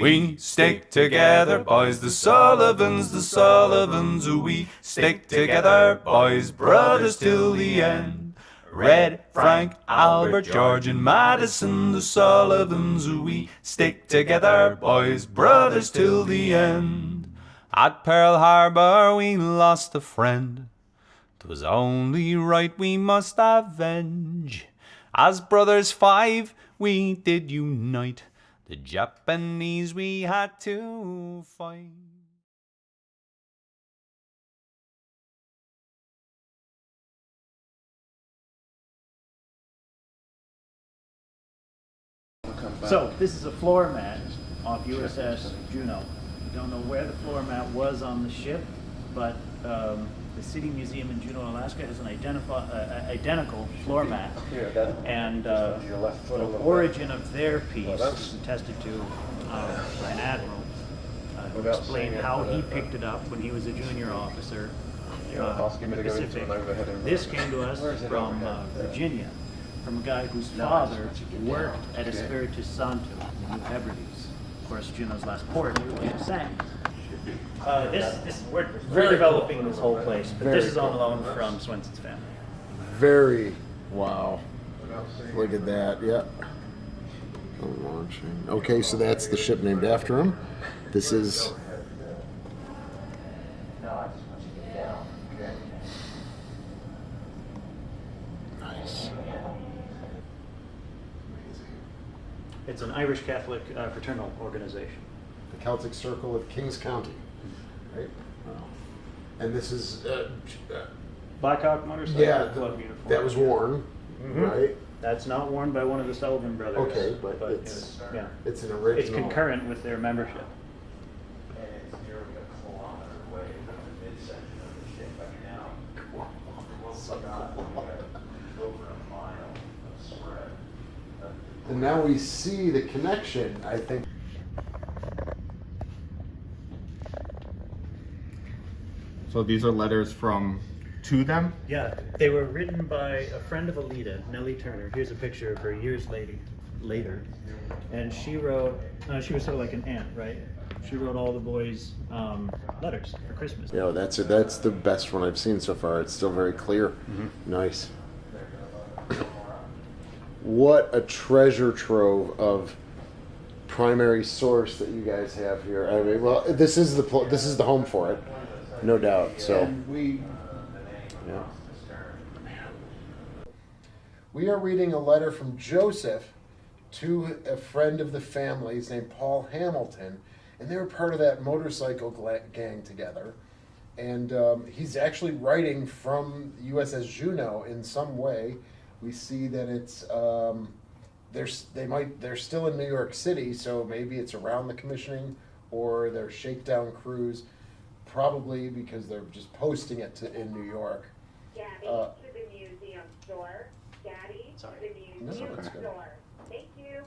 We stick together, boys, the Sullivans, we stick together, boys, brothers till the end. Red, Frank, Albert, George, and Madison, the Sullivans, we stick together, boys, brothers till the end. At Pearl Harbor we lost a friend. 'Twas only right we must avenge. As brothers five we did unite. The Japanese we had to fight. So this is a floor mat off USS Juno. We don't know where the floor mat was on the ship, but the City Museum in Juneau, Alaska has an identical floor mat. And the origin of their piece was attested to by an admiral who explained how he picked it up when he was a junior officer in the Pacific. This came to us from Virginia, from a guy whose father worked at Espiritu Santo in the New Hebrides. Of course, Juneau's last port, which was sank. We're redeveloping this whole place, but this is on loan from Swenson's family. Very, wow. Look at that, yep. Launching. Okay, so that's the ship named after him. This is... Nice. It's an Irish Catholic fraternal organization. The Celtic Circle of Kings County. Right? Wow. And this is... Blackhawk motorcycle club uniform. That was worn, right? That's not worn by one of the Sullivan brothers. Okay, but it's an original. It's concurrent with their membership. And it's nearly a kilometer away from the midsection of the ship right now. Over a mile of spread. And now we see the connection, I think. So these are letters to them? Yeah, they were written by a friend of Alita, Nellie Turner. Here's a picture of her years later. And she wrote, she was sort of like an aunt, right? She wrote all the boys' letters for Christmas. Yeah, that's it. That's the best one I've seen so far. It's still very clear. Nice. What a treasure trove of primary source that you guys have here. I mean, well, this is the home for it, no doubt. So yeah. We are reading a letter from Joseph to a friend of the family's named Paul Hamilton, and they were part of that motorcycle gang together. And he's actually writing from USS Juno in some way. We see that it's they're still in New York City, so maybe it's around the commissioning or their shakedown cruise, probably because they're just posting it in New York. Daddy to the museum store. Daddy to the museum store. Thank you.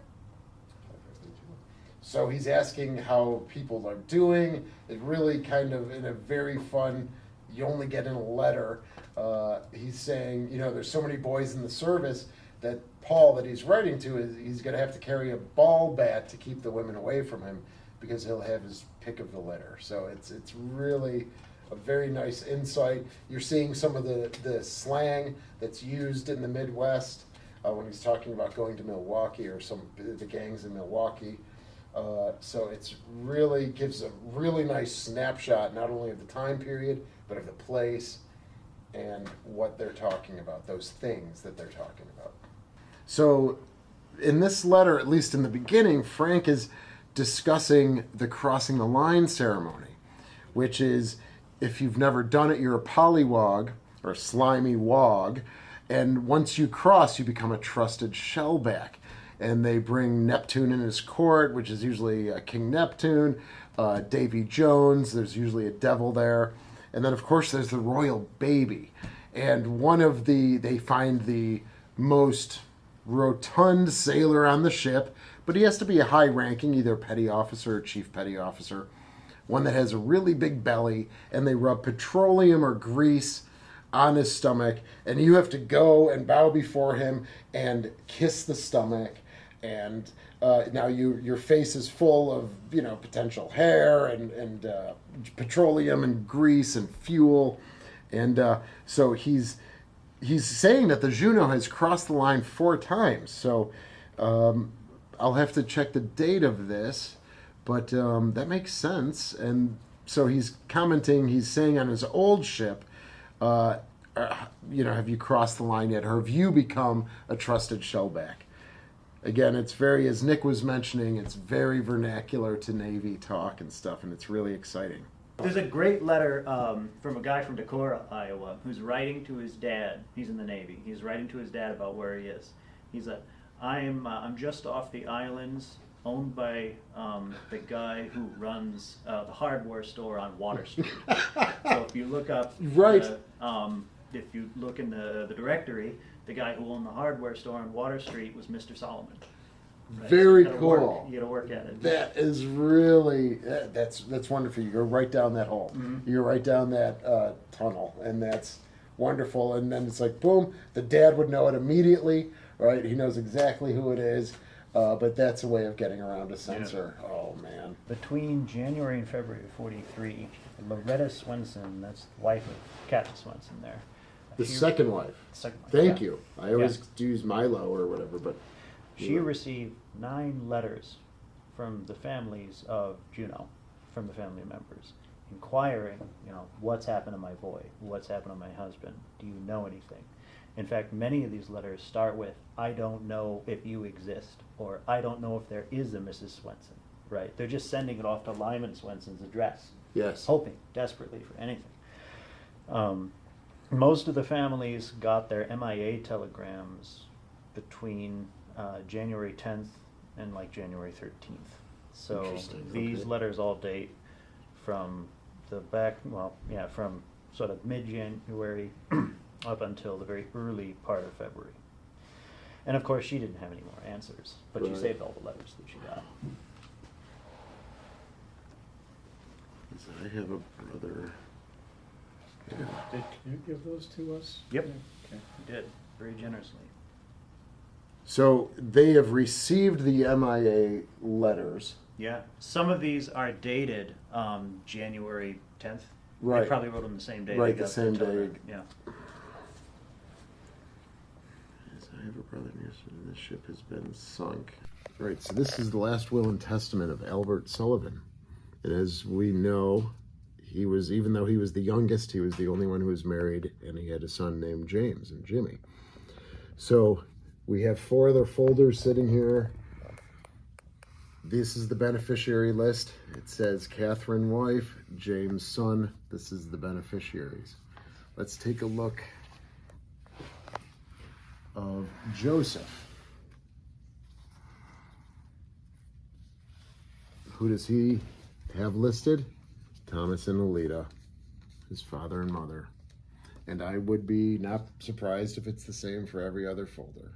So he's asking how people are doing. It really kind of in a very fun, you only get in a letter. He's saying, there's so many boys in the service that Paul that he's writing to he's going to have to carry a ball bat to keep the women away from him because he'll have his pick of the litter. So it's really a very nice insight. You're seeing some of the slang that's used in the Midwest when he's talking about going to Milwaukee or the gangs in Milwaukee. So it's really gives a really nice snapshot not only of the time period but of the place and what they're talking about, those things that they're talking about. So in this letter, at least in the beginning, Frank is discussing the crossing the line ceremony, which is, if you've never done it, you're a pollywog or a slimy wog, and once you cross, you become a trusted shellback. And they bring Neptune in his court, which is usually King Neptune, Davy Jones, there's usually a devil there. And then, of course, there's the royal baby. And they find the most rotund sailor on the ship, but he has to be a high-ranking, either petty officer or chief petty officer, one that has a really big belly, and they rub petroleum or grease on his stomach, and you have to go and bow before him and kiss the stomach and now your face is full of, you know, potential hair and petroleum and grease and fuel, and so he's saying that the Juno has crossed the line 4 times. So I'll have to check the date of this, but that makes sense. And so he's commenting, he's saying on his old ship, you know, have you crossed the line yet? Or have you become a trusted shellback? Again, it's very, as Nick was mentioning, it's very vernacular to Navy talk and stuff, and it's really exciting. There's a great letter from a guy from Decorah, Iowa, who's writing to his dad. He's in the Navy. He's writing to his dad about where he is. He's like, I'm just off the islands, owned by the guy who runs the hardware store on Water Street. So if you look up, Right. If you look in the directory, the guy who owned the hardware store on Water Street was Mr. Sullivan. Right? Very So you gotta cool. You got to work at it. That is really, that's wonderful. You go right down that hole. Mm-hmm. You go right down that tunnel, and that's wonderful. And then it's like, boom, the dad would know it immediately, right? He knows exactly who it is, but that's a way of getting around a censor. Yeah. Oh, man. Between January and February of '43, Loretta Swenson, that's the wife of Captain Swenson there. The second wife. Second wife, Thank yeah. you. I always use Milo or whatever, but... She received 9 letters from the families of Juno, from the family members, inquiring, you know, what's happened to my boy? What's happened to my husband? Do you know anything? In fact, many of these letters start with, I don't know if you exist, or I don't know if there is a Mrs. Swenson, right? They're just sending it off to Lyman Swenson's address. Yes. Hoping desperately for anything. Most of the families got their MIA telegrams between January 10th and like January 13th. So Interesting, these okay. letters all date from the back, well, yeah, from sort of mid-January up until the very early part of February. And of course, she didn't have any more answers, but she Right. saved all the letters that she got. I have a brother. Yeah. Did you give those to us? Yep. Okay. She did, very generously. So they have received the MIA letters. Yeah, some of these are dated January 10th. Right. They probably wrote them the same day. Right, they the got same telegram. day. Yeah. Yes, I have a brother near the ship has been sunk. Right, so this is the last will and testament of Albert Sullivan. And as we know, he was, even though he was the youngest, he was the only one who was married, and he had a son named James and Jimmy. So we have 4 other folders sitting here. This is the beneficiary list. It says Catherine wife, James son. This is the beneficiaries. Let's take a look of Joseph. Who does he have listed? Thomas and Alida, his father and mother. And I would be not surprised if it's the same for every other folder.